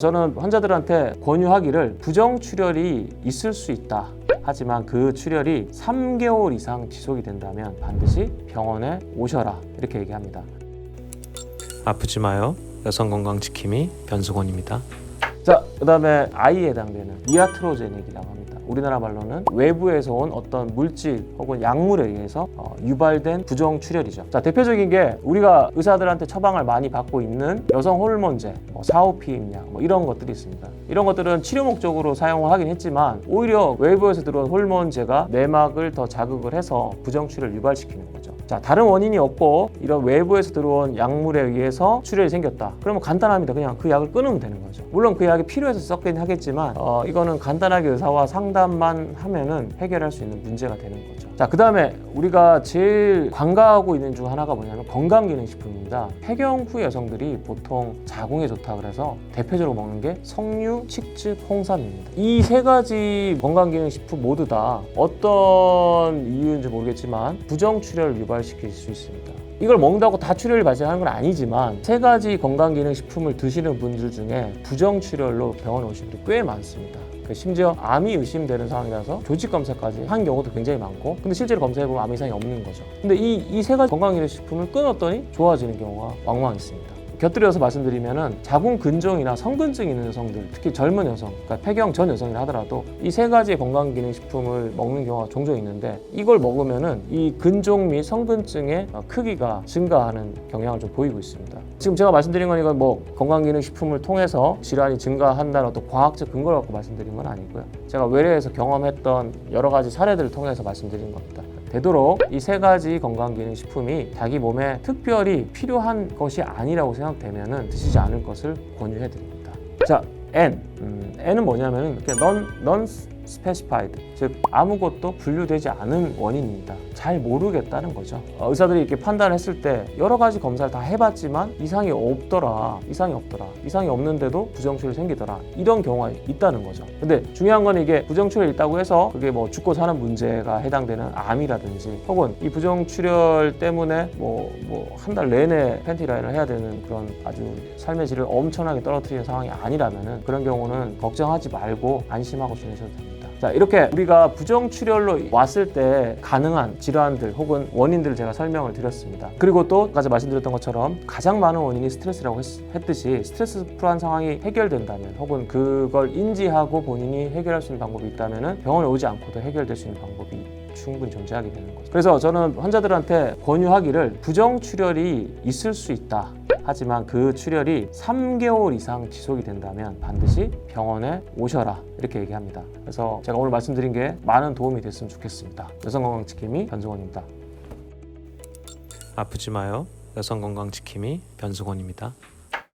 저는 환자들한테 권유하기를 부정출혈이 있을 수 있다. 하지만 그 출혈이 3개월 이상 지속이 된다면 반드시 병원에 오셔라. 이렇게 얘기합니다. 아프지 마요. 여성건강지킴이 변수곤입니다. 자, 그 다음에 아이에 해당되는 이아트로제닉이라고 합니다. 우리나라 말로는 외부에서 온 어떤 물질 혹은 약물에 의해서 유발된 부정출혈이죠. 자, 대표적인 게 우리가 의사들한테 처방을 많이 받고 있는 여성 호르몬제, 사오피임약 이런 것들이 있습니다. 이런 것들은 치료 목적으로 사용을 하긴 했지만 오히려 외부에서 들어온 호르몬제가 내막을 더 자극을 해서 부정출혈을 유발시키는 거죠. 자, 다른 원인이 없고 이런 외부에서 들어온 약물에 의해서 출혈이 생겼다. 그러면 간단합니다. 그냥 그 약을 끊으면 되는 거죠. 물론 그 약이 필요해서 썼긴 하겠지만 이거는 간단하게 의사와 상담만 하면은 해결할 수 있는 문제가 되는 거죠. 자, 그 다음에 우리가 제일 관가하고 있는 중 하나가 뭐냐면 건강기능식품입니다. 폐경 후 여성들이 보통 자궁에 좋다 그래서 대표적으로 먹는 게 석류, 칡즙, 홍삼입니다. 이 세 가지 건강기능식품 모두 다 어떤 이유인지 모르겠지만 부정출혈을 유발시킬 수 있습니다. 이걸 먹는다고 다 출혈이 발생하는 건 아니지만 세 가지 건강기능식품을 드시는 분들 중에 부정출혈로 병원에 오신 분들이 꽤 많습니다. 심지어 암이 의심되는 상황이라서 조직 검사까지 한 경우도 굉장히 많고, 근데 실제로 검사해보면 아무 이상이 없는 거죠. 근데 이 세 가지 건강기능식품을 끊었더니 좋아지는 경우가 왕왕 있습니다. 곁들여서 말씀드리면은 자궁 근종이나 성근증이 있는 여성들, 특히 젊은 여성, 그러니까 폐경 전 여성이라 하더라도 이 세 가지의 건강기능식품을 먹는 경우가 종종 있는데, 이걸 먹으면은 이 근종 및 성근증의 크기가 증가하는 경향을 좀 보이고 있습니다. 지금 제가 말씀드린 건 이건 건강기능식품을 통해서 질환이 증가한다는 어떤 과학적 근거를 갖고 말씀드린 건 아니고요. 제가 외래에서 경험했던 여러 가지 사례들을 통해서 말씀드린 겁니다. 되도록 이 세 가지 건강기능식품이 자기 몸에 특별히 필요한 것이 아니라고 생각되면 드시지 않을 것을 권유해드립니다. 자, N은 뭐냐면 non specified, 즉 아무것도 분류되지 않은 원인입니다. 잘 모르겠다는 거죠. 의사들이 이렇게 판단을 했을 때 여러 가지 검사를 다 해봤지만 이상이 없더라, 이상이 없는데도 부정출혈이 생기더라, 이런 경우가 있다는 거죠. 근데 중요한 건 이게 부정출혈이 있다고 해서 그게 죽고 사는 문제가 해당되는 암이라든지 혹은 이 부정출혈 때문에 한 달 내내 팬티라인을 해야 되는 그런 아주 삶의 질을 엄청나게 떨어뜨리는 상황이 아니라면은 그런 경우는 걱정하지 말고 안심하고 지내셔도 됩니다. 자, 이렇게 우리가 부정출혈로 왔을 때 가능한 질환들 혹은 원인들을 제가 설명을 드렸습니다. 그리고 또 아까 말씀드렸던 것처럼 가장 많은 원인이 스트레스라고 했듯이 스트레스풀한 상황이 해결된다면 혹은 그걸 인지하고 본인이 해결할 수 있는 방법이 있다면 병원에 오지 않고도 해결될 수 있는 방법이 충분히 존재하게 되는 거죠. 그래서 저는 환자들한테 권유하기를 부정출혈이 있을 수 있다. 하지만 그 출혈이 3개월 이상 지속이 된다면 반드시 병원에 오셔라. 이렇게 얘기합니다. 그래서 제가 오늘 말씀드린 게 많은 도움이 됐으면 좋겠습니다. 여성건강지킴이 변수곤입니다. 아프지 마요. 여성건강지킴이 변수곤입니다.